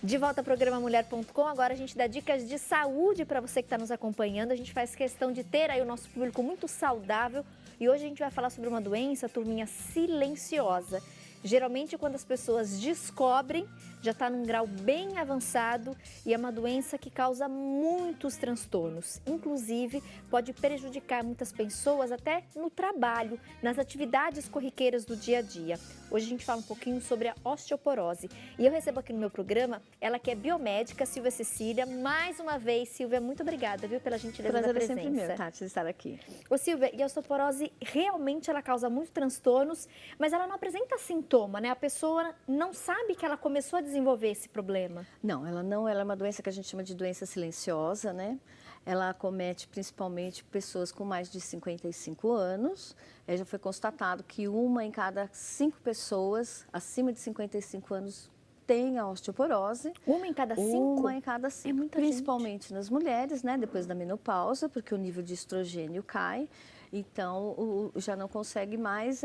De volta ao programa Mulher.com, agora a gente dá dicas de saúde para você que está nos acompanhando. A gente faz questão de ter aí o nosso público muito saudável e hoje a gente vai falar sobre uma doença, turminha, silenciosa. Geralmente quando as pessoas descobrem, já está num grau bem avançado e é uma doença que causa muitos transtornos. Inclusive, pode prejudicar muitas pessoas até no trabalho, nas atividades corriqueiras do dia a dia. Hoje a gente fala um pouquinho sobre a osteoporose. E eu recebo aqui no meu programa, ela que é biomédica, Silvia Cecília. Mais uma vez, Silvia, muito obrigada, viu, pela gentileza da presença. Prazer é sempre meu, Tati, de estar aqui. Ô Silvia, e a osteoporose realmente ela causa muitos transtornos, mas ela não apresenta sintoma, né? A pessoa não sabe que ela começou a desenvolver esse problema. Não, ela é uma doença que a gente chama de doença silenciosa, né? Ela acomete principalmente pessoas com mais de 55 anos. Já foi constatado que 1 em cada 5 pessoas acima de 55 anos tem a osteoporose. 1 em cada 5? 1 em cada 5. É muita principalmente gente. Nas mulheres, né? Depois da menopausa, porque o nível de estrogênio cai. Então, já não consegue mais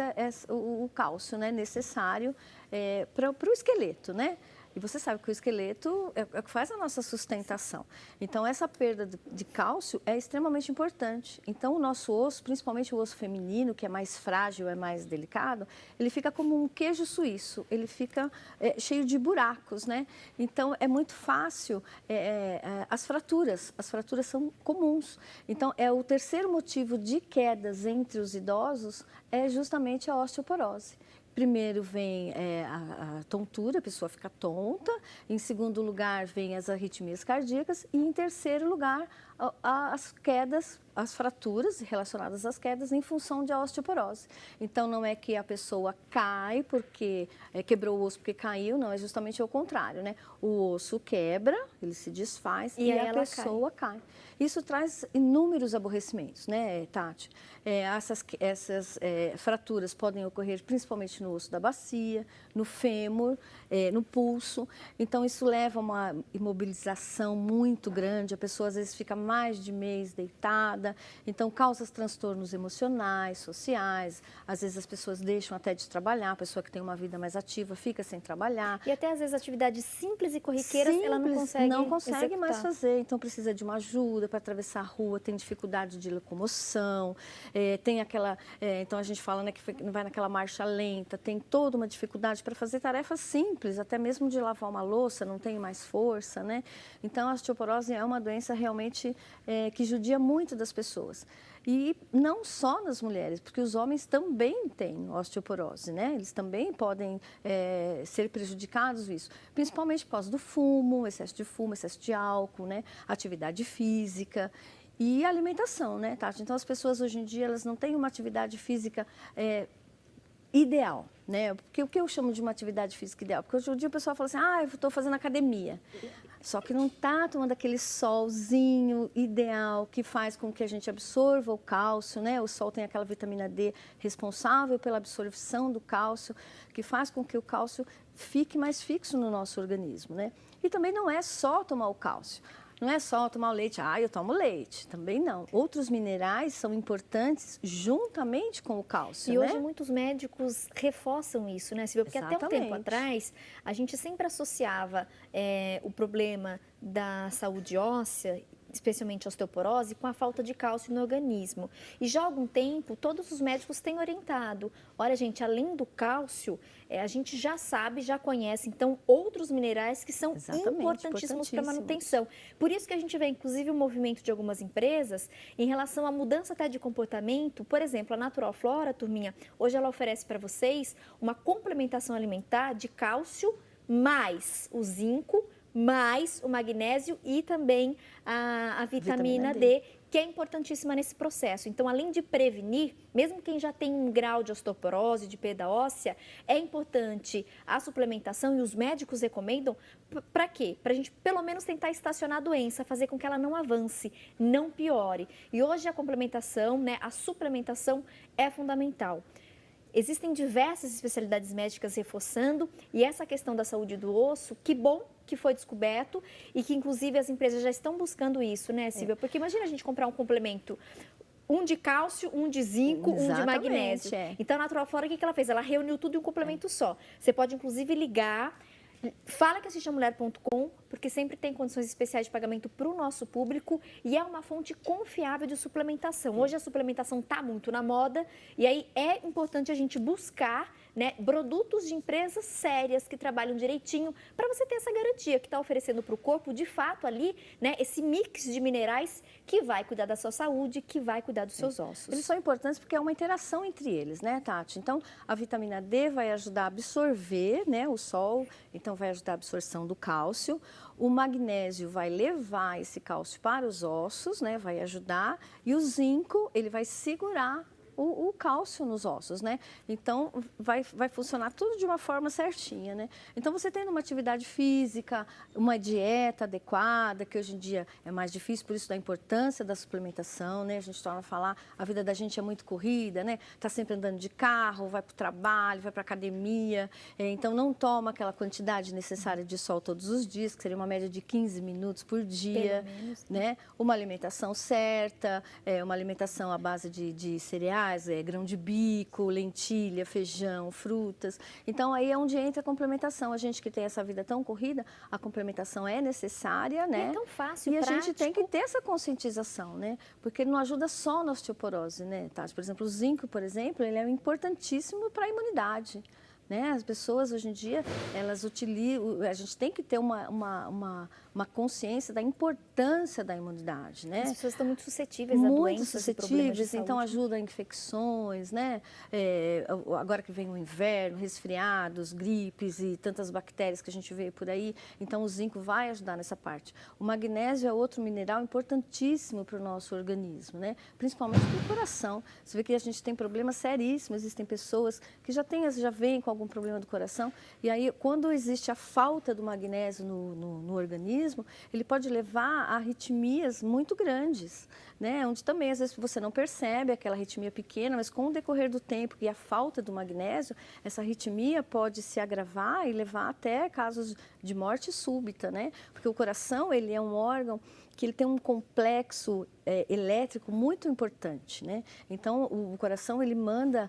o cálcio, né, necessário para o esqueleto, né? E você sabe que o esqueleto é o que faz a nossa sustentação. Então, essa perda de cálcio é extremamente importante. Então, o nosso osso, principalmente o osso feminino, que é mais frágil, é mais delicado, ele fica como um queijo suíço, ele fica cheio de buracos, né? Então, é muito fácil as fraturas são comuns. Então, é o terceiro motivo de quedas entre os idosos é justamente a osteoporose. Primeiro vem a tontura, a pessoa fica tonta. Em segundo lugar, vem as arritmias cardíacas. E em terceiro lugar, as quedas, as fraturas relacionadas às quedas em função de osteoporose. Então, não é que a pessoa cai porque quebrou o osso porque caiu, não, é justamente o contrário, né? O osso quebra, ele se desfaz e a pessoa cai. Isso traz inúmeros aborrecimentos, né, Tati? Essas fraturas podem ocorrer principalmente no osso da bacia, no fêmur, no pulso. Então, isso leva a uma imobilização muito grande. A pessoa, às vezes, fica mais de mês deitada. Então, causa transtornos emocionais, sociais. Às vezes, as pessoas deixam até de trabalhar. A pessoa que tem uma vida mais ativa fica sem trabalhar. E até, às vezes, atividades simples e corriqueiras, ela não consegue executar. Mais fazer. Então, precisa de uma ajuda para atravessar a rua, tem dificuldade de locomoção, tem aquela... então, a gente fala, né, que vai naquela marcha lenta, tem toda uma dificuldade para fazer tarefas simples, até mesmo de lavar uma louça, não tem mais força, né? Então, a osteoporose é uma doença realmente que judia muito das pessoas. E não só nas mulheres, porque os homens também têm osteoporose, né? Eles também podem ser prejudicados isso, principalmente por causa do fumo, excesso de álcool, né? Atividade física e alimentação, né, Tati? Então, as pessoas hoje em dia, elas não têm uma atividade física ideal, né? Porque o que eu chamo de uma atividade física ideal? Porque hoje em dia o pessoal fala assim, eu estou fazendo academia. Só que não está tomando aquele solzinho ideal que faz com que a gente absorva o cálcio, né? O sol tem aquela vitamina D responsável pela absorção do cálcio, que faz com que o cálcio fique mais fixo no nosso organismo, né? E também não é só tomar o cálcio. Não é só tomar o leite, eu tomo leite. Também não. Outros minerais são importantes juntamente com o cálcio, E hoje muitos médicos reforçam isso, né, Silvia? Porque Exatamente. Até um tempo atrás, a gente sempre associava o problema da saúde óssea, especialmente a osteoporose, com a falta de cálcio no organismo. E já há algum tempo, todos os médicos têm orientado. Olha, gente, além do cálcio, a gente já sabe, já conhece, então, outros minerais que são importantíssimos para a manutenção. Por isso que a gente vê, inclusive, o movimento de algumas empresas em relação à mudança até de comportamento. Por exemplo, a Natural Flora, turminha, hoje ela oferece para vocês uma complementação alimentar de cálcio mais o zinco, mais o magnésio e também a vitamina D, que é importantíssima nesse processo. Então, além de prevenir, mesmo quem já tem um grau de osteoporose, de perda óssea, é importante a suplementação e os médicos recomendam para quê? Para a gente, pelo menos, tentar estacionar a doença, fazer com que ela não avance, não piore. E hoje a complementação, né, a suplementação é fundamental. Existem diversas especialidades médicas reforçando e essa questão da saúde do osso, que bom que foi descoberto e que, inclusive, as empresas já estão buscando isso, né, Silvia? Porque imagina a gente comprar um complemento, um de cálcio, um de zinco, um de magnésio. Então, a Natural Flora, o que ela fez? Ela reuniu tudo em um complemento só. Você pode, inclusive, ligar Fala que assiste a mulher.com, porque sempre tem condições especiais de pagamento para o nosso público e é uma fonte confiável de suplementação. Hoje a suplementação está muito na moda e aí é importante a gente buscar, né, produtos de empresas sérias que trabalham direitinho para você ter essa garantia que está oferecendo para o corpo, de fato, ali, né, esse mix de minerais que vai cuidar da sua saúde, que vai cuidar dos seus ossos. Eles são importantes porque é uma interação entre eles, né, Tati? Então, a vitamina D vai ajudar a absorver, né, o sol, então vai ajudar a absorção do cálcio. O magnésio vai levar esse cálcio para os ossos, né, vai ajudar. E o zinco, ele vai segurar o cálcio nos ossos, né? Então, vai funcionar tudo de uma forma certinha, né? Então, você tendo uma atividade física, uma dieta adequada, que hoje em dia é mais difícil, por isso da importância da suplementação, né? A gente torna a falar, a vida da gente é muito corrida, né? Tá sempre andando de carro, vai para o trabalho, vai para a academia, então não toma aquela quantidade necessária de sol todos os dias, que seria uma média de 15 minutos por dia, pelo menos, né? Uma alimentação certa, uma alimentação à base de cereais, grão de bico, lentilha, feijão, frutas. Então, aí é onde entra a complementação. A gente que tem essa vida tão corrida, a complementação é necessária, né? É tão fácil, e prático. A gente tem que ter essa conscientização, né? Porque ele não ajuda só na osteoporose, né, Tati? Por exemplo, o zinco, por exemplo, ele é importantíssimo para a imunidade. Né? As pessoas, hoje em dia, elas utilizam... A gente tem que ter uma consciência da importância da imunidade, né? As pessoas estão muito suscetíveis a doenças e problemas de saúde. Então ajuda a infecções, né? Agora que vem o inverno, resfriados, gripes e tantas bactérias que a gente vê por aí, então o zinco vai ajudar nessa parte. O magnésio é outro mineral importantíssimo para o nosso organismo, né? Principalmente para o coração. Você vê que a gente tem problemas seríssimos, existem pessoas que já vêm com algum problema do coração, e aí quando existe a falta do magnésio no organismo, ele pode levar a arritmias muito grandes, né? Onde também às vezes você não percebe aquela arritmia pequena, mas com o decorrer do tempo e a falta do magnésio, essa arritmia pode se agravar e levar até casos de morte súbita, né? Porque o coração, ele é um órgão que ele tem um complexo elétrico muito importante, né? Então, o coração, ele manda...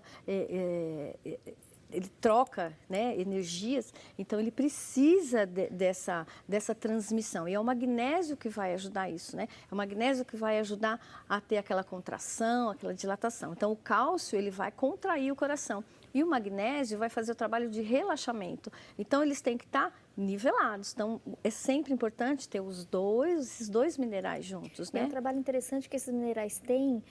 ele troca, né, energias, então ele precisa dessa transmissão. E é o magnésio que vai ajudar isso, né? É o magnésio que vai ajudar a ter aquela contração, aquela dilatação. Então, o cálcio, ele vai contrair o coração. E o magnésio vai fazer o trabalho de relaxamento. Então, eles têm que estar nivelados. Então, é sempre importante ter esses dois minerais juntos, né? É um trabalho interessante que esses minerais têm,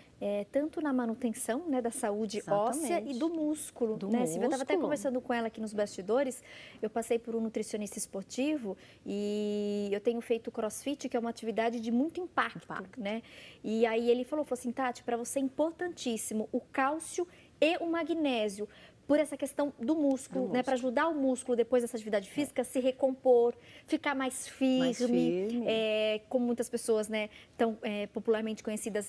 tanto na manutenção, né, da saúde óssea e do músculo. Né? Eu estava até conversando com ela aqui nos bastidores, eu passei por um nutricionista esportivo e eu tenho feito crossfit, que é uma atividade de muito impacto. Né? E aí ele falou assim, Tati, para você é importantíssimo o cálcio e o magnésio, por essa questão do músculo, né? Para ajudar o músculo, depois dessa atividade física, a se recompor, ficar mais firme. Como muitas pessoas, né, tão popularmente conhecidas,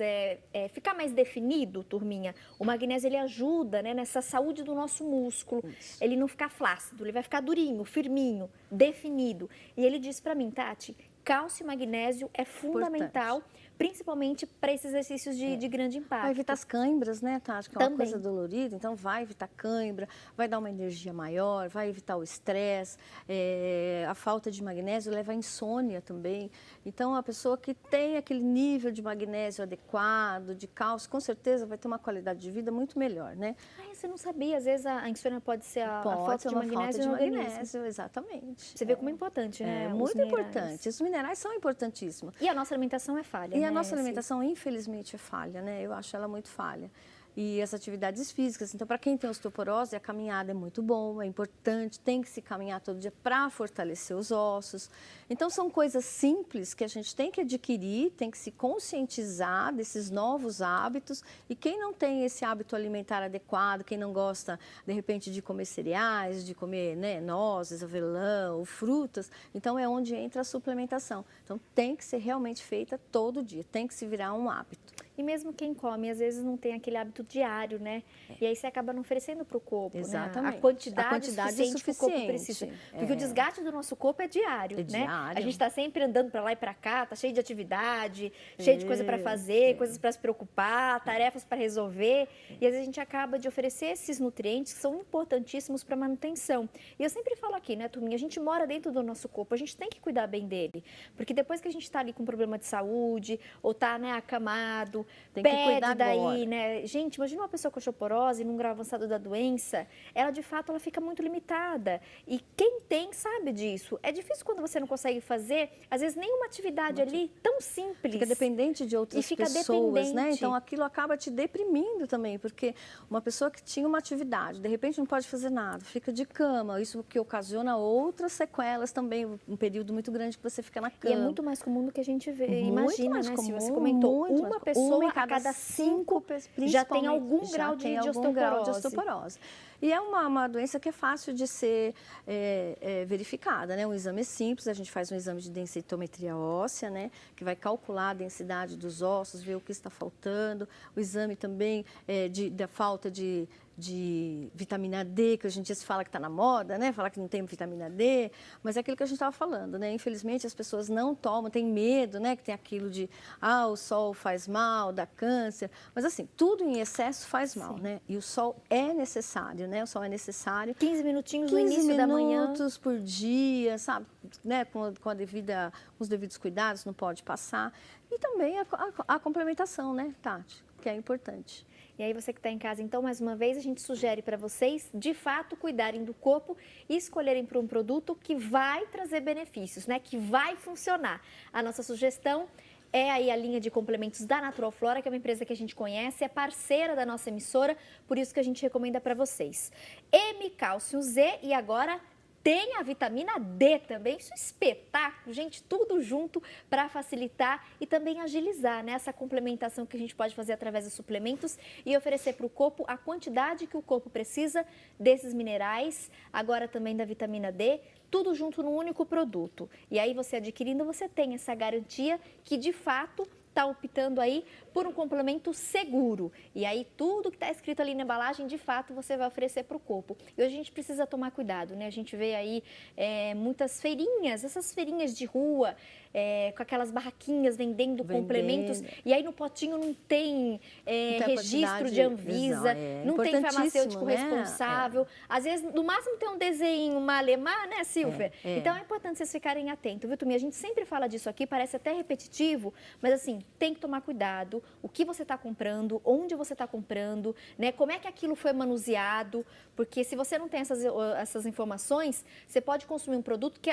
ficar mais definido, turminha. O magnésio, ele ajuda, né, nessa saúde do nosso músculo. Isso. Ele não ficar flácido, ele vai ficar durinho, firminho, definido. E ele disse para mim, Tati, cálcio e magnésio é fundamental, principalmente para esses exercícios de grande impacto. Vai evitar as câimbras, né, Tati? Que é uma coisa dolorida, então vai evitar câimbra, vai dar uma energia maior, vai evitar o estresse. A falta de magnésio leva à insônia também. Então, a pessoa que tem aquele nível de magnésio adequado, de cálcio, com certeza vai ter uma qualidade de vida muito melhor, né? Você não sabia, às vezes a insônia pode ser a falta de magnésio no organismo. Exatamente. Você vê como é importante, né? É muito importante. Os minerais são importantíssimos. E a nossa alimentação é falha, né? A nossa alimentação, infelizmente, é falha, né? Eu acho ela muito falha. E as atividades físicas, então, para quem tem osteoporose, a caminhada é muito bom, é importante, tem que se caminhar todo dia para fortalecer os ossos. Então, são coisas simples que a gente tem que adquirir, tem que se conscientizar desses novos hábitos. E quem não tem esse hábito alimentar adequado, quem não gosta, de repente, de comer cereais, de comer, né, nozes, avelã, ou frutas, então é onde entra a suplementação. Então, tem que ser realmente feita todo dia, tem que se virar um hábito. E mesmo quem come, às vezes não tem aquele hábito diário, né? E aí você acaba não oferecendo para o corpo, Exatamente. né? A quantidade suficiente que o corpo precisa. Porque o desgaste do nosso corpo é diário, né? Diário. A gente está sempre andando para lá e para cá, tá cheio de atividade, cheio de coisa para fazer, coisas para se preocupar, tarefas para resolver. E às vezes a gente acaba de oferecer esses nutrientes que são importantíssimos para manutenção. E eu sempre falo aqui, né, turminha? A gente mora dentro do nosso corpo, a gente tem que cuidar bem dele. Porque depois que a gente está ali com problema de saúde, ou tá, né, acamado, tem que cuidar daí, agora. né? Gente, imagina uma pessoa com osteoporose, num grau avançado da doença, ela de fato ela fica muito limitada. E quem tem sabe disso. É difícil quando você não consegue fazer, às vezes, nenhuma atividade ali tão simples. Fica dependente de outras pessoas, né? Então aquilo acaba te deprimindo também, porque uma pessoa que tinha uma atividade, de repente não pode fazer nada, fica de cama, isso que ocasiona outras sequelas também, um período muito grande que você fica na cama. E é muito mais comum do que a gente vê, imagina, né, Silvia? Você comentou, uma pessoa a cada 5 já tem algum grau de osteoporose. E é uma doença que é fácil de ser verificada, né? Um exame simples, a gente faz um exame de densitometria óssea, né? Que vai calcular a densidade dos ossos, ver o que está faltando. O exame também da falta de vitamina D, que hoje em dia se fala que está na moda, né? Falar que não tem vitamina D, mas é aquilo que a gente estava falando, né? Infelizmente as pessoas não tomam, têm medo, né? Que tem aquilo de, o sol faz mal, dá câncer, mas assim, tudo em excesso faz mal, né? E o sol é necessário, né? O sol é necessário. 15 minutinhos no início da manhã. 15 minutos por dia, sabe? Né? Com os devidos cuidados, não pode passar. E também a complementação, né, Tati? Que é importante. E aí você que está em casa, então, mais uma vez, a gente sugere para vocês, de fato, cuidarem do corpo e escolherem por um produto que vai trazer benefícios, né? Que vai funcionar. A nossa sugestão é aí a linha de complementos da Natural Flora, que é uma empresa que a gente conhece, é parceira da nossa emissora, por isso que a gente recomenda para vocês. M-Cálcio Z e agora tem a vitamina D também, isso é espetáculo, gente, tudo junto para facilitar e também agilizar, né, essa complementação que a gente pode fazer através dos suplementos e oferecer para o corpo a quantidade que o corpo precisa desses minerais, agora também da vitamina D, tudo junto num único produto. E aí você adquirindo, você tem essa garantia que de fato está optando aí por um complemento seguro. E aí tudo que está escrito ali na embalagem, de fato, você vai oferecer para o corpo. E hoje a gente precisa tomar cuidado, né? A gente vê aí muitas feirinhas, essas feirinhas de rua, com aquelas barraquinhas vendendo complementos. E aí no potinho não tem registro de Anvisa, não tem farmacêutico responsável. Às vezes, no máximo tem um desenho, uma alemã, né, Silvia? Então é importante vocês ficarem atentos, viu, Tumi? A gente sempre fala disso aqui, parece até repetitivo, mas assim, tem que tomar cuidado, o que você está comprando, onde você está comprando, né? Como é que aquilo foi manuseado, porque se você não tem essas informações, você pode consumir um produto que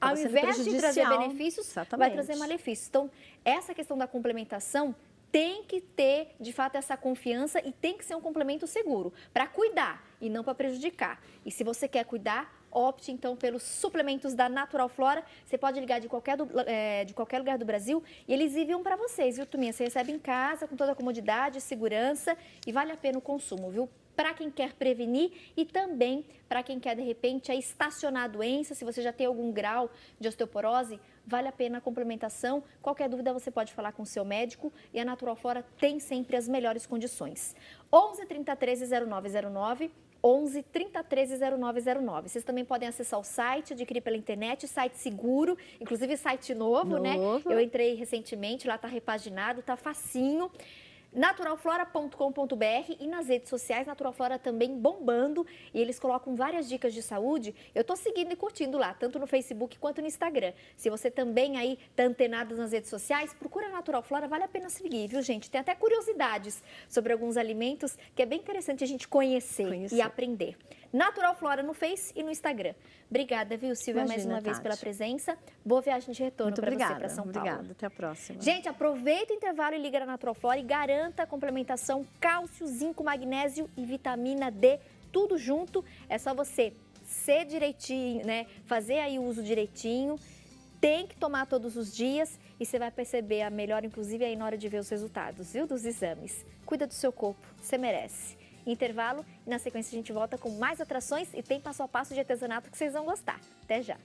ao invés de trazer benefícios, vai trazer malefícios. Então, essa questão da complementação tem que ter, de fato, essa confiança e tem que ser um complemento seguro, para cuidar e não para prejudicar. E se você quer cuidar, opte, então, pelos suplementos da Natural Flora. Você pode ligar de qualquer lugar do Brasil e eles enviam para vocês, viu, Tuminha? Você recebe em casa com toda a comodidade, segurança e vale a pena o consumo, viu? Para quem quer prevenir e também para quem quer, de repente, estacionar a doença. Se você já tem algum grau de osteoporose, vale a pena a complementação. Qualquer dúvida, você pode falar com o seu médico e a Natural Flora tem sempre as melhores condições. 11 30 13 0909, 11 30 13 0909. Vocês também podem acessar o site, adquirir pela internet, site seguro, inclusive site novo, né? Eu entrei recentemente, lá está repaginado, está facinho. Naturalflora.com.br e nas redes sociais, Natural Flora também bombando e eles colocam várias dicas de saúde. Eu tô seguindo e curtindo lá, tanto no Facebook quanto no Instagram. Se você também aí tá antenado nas redes sociais, procura a Natural Flora, vale a pena seguir, viu, gente? Tem até curiosidades sobre alguns alimentos que é bem interessante a gente conhecer. E aprender. Natural Flora no Face e no Instagram. Obrigada, viu, Silvia, mais uma vez pela presença. Boa viagem de retorno para você, para São Paulo. Obrigada, até a próxima. Gente, aproveita o intervalo e liga na Natural Flora e garanta a complementação cálcio, zinco, magnésio e vitamina D, tudo junto. É só você ser direitinho, né? Fazer aí o uso direitinho. Tem que tomar todos os dias e você vai perceber a melhora, inclusive, aí na hora de ver os resultados, viu, dos exames. Cuida do seu corpo, você merece. Intervalo e na sequência a gente volta com mais atrações e tem passo a passo de artesanato que vocês vão gostar. Até já!